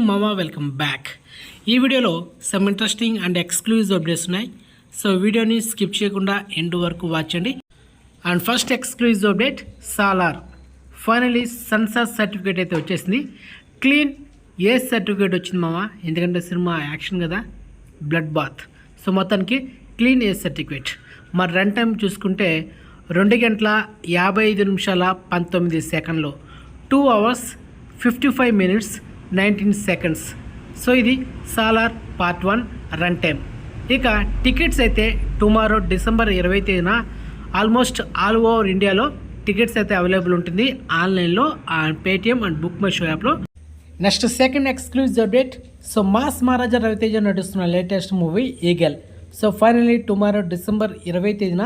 మామా, welcome back. ఈ వీడియోలో some interesting and exclusive updates ఉన్నాయి. సో వీడియోని స్కిప్ చేయకుండా ఎండ్ వరకు వాచ్ చేయండి. And first exclusive update, Salaar finally censor certificate అయితే వచ్చేసింది. క్లీన్ ఏ సర్టిఫికేట్ వచ్చింది మామా, ఎందుకంటే సినిమా యాక్షన్ కదా, బ్లడ్ బాత్. సో మొత్తానికి క్లీన్ ఏ సర్టిఫికేట్. మరి రన్ టైం చూసుకుంటే 2 గంటల 55 నిమిషాల 19 సెకండ్లు, 2 hours 55 minutes 19 seconds. సో ఇది సాలార్ పార్ట్ 1 రన్ టైం. ఇక టికెట్స్ అయితే టుమారో డిసెంబర్ 20 తేదీన ఆల్మోస్ట్ ఆల్ ఓవర్ ఇండియాలో టికెట్స్ అయితే అవైలబుల్ ఉంటుంది ఆన్లైన్లో, Paytm and book my show యాప్లో. Next second exclusive update. So mass Maharaja Ravi Teja నటిస్తున్న latest movie Eagle. So finally tomorrow December 20 తేదీన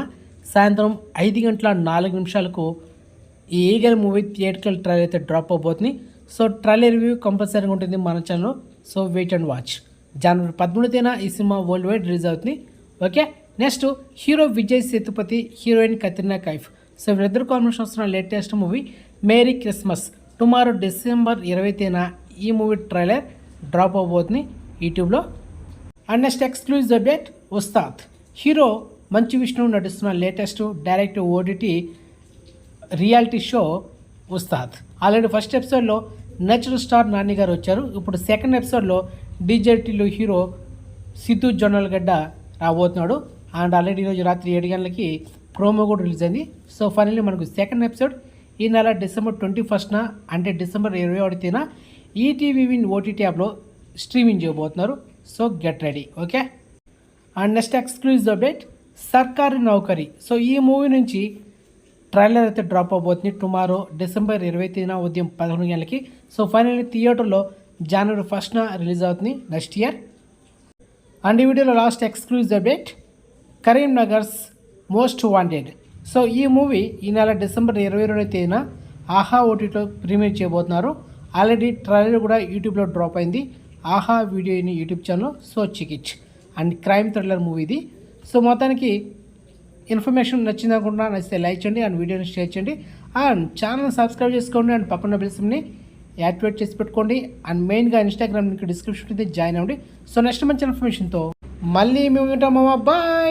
సాయంత్రం 5 గంటల 4 నిమిషాలకు ఈ ఈగల్ మూవీ థియేటర్కల్ ట్రైలర్ అయితే డ్రాప్ అవబోతుంది. సో ట్రైలర్ రివ్యూ కంపల్సరీగా ఉంటుంది మన ఛానల్లో. So wait and watch. జనవరి 13 తేదీన ఈ సినిమా వరల్డ్ వైడ్ రిలీజ్ అవుతుంది. Okay, next hero Vijay Sethupathi, heroine Katrina Kaif. So వీళ్ళిద్దరు కాంబినేషన్ వస్తున్న latest movie Merry Christmas. Tomorrow December 20 తేదీన ఈ మూవీ ట్రైలర్ డ్రాప్ అవబోతుంది యూట్యూబ్లో. And next exclusive update, Ustaad hero Manchu Vishnu నటిస్తున్న latest direct OTT reality show Ustaad. Already first ఎపిసోడ్లో నేచురల్ స్టార్ నాని గారు వచ్చారు. ఇప్పుడు సెకండ్ ఎపిసోడ్లో డీజేటీలో హీరో సిద్ధు జొన్నలగడ్డ రాబోతున్నాడు. అండ్ ఆల్రెడీ ఈరోజు రాత్రి 7 గంటలకి ప్రోమో కూడా రిలీజ్ అయింది. సో ఫైనల్లీ మనకు సెకండ్ ఎపిసోడ్ ఈ నెల డిసెంబర్ 21న, అంటే డిసెంబర్ 21 తేదీన ఈటీవీ విన్ ఓటీటీ యాప్లో స్ట్రీమింగ్ చేయబోతున్నారు. So get ready. Okay, and next exclusive update, Sarkaari Naukari. So ఈ మూవీ నుంచి ట్రైలర్ అయితే డ్రాప్ అవబోతుంది టుమారో డిసెంబర్ 20 తేదీన ఉదయం 11 గంటలకి. సో ఫైనల్లీ థియేటర్లో జనవరి 1న రిలీజ్ అవుతుంది నెక్స్ట్ ఇయర్. అండ్ ఈ వీడియోలో last exclusive update, Karimnagar's most wanted. So ఈ మూవీ ఈ నెల డిసెంబర్ 22 తేదీన ఆహా ఓటీటీలో ప్రీమియర్ చేయబోతున్నారు. ఆల్రెడీ ట్రైలర్ కూడా యూట్యూబ్లో డ్రాప్ అయింది. Aha video in YouTube channel. So check it. And crime thriller movie ఇది. సో మొత్తానికి ఇన్ఫర్మేషన్ నచ్చింది అనుకుంటున్నా. నచ్చితే లైక్ చేయండి అండ్ వీడియోని షేర్ చేయండి అండ్ ఛానల్ సబ్స్క్రైబ్ చేసుకోండి అండ్ పక్కన బెల్ని యాక్టివేట్ చేసి పెట్టుకోండి. అండ్ మెయిన్గా ఇన్స్టాగ్రామ్ లింక్ డిస్క్రిప్షన్ అయితే జాయిన్ అవ్వండి. సో నెక్స్ట్ మంచి ఇన్ఫర్మేషన్తో మళ్ళీ మేము ఉంటాం. బాయ్.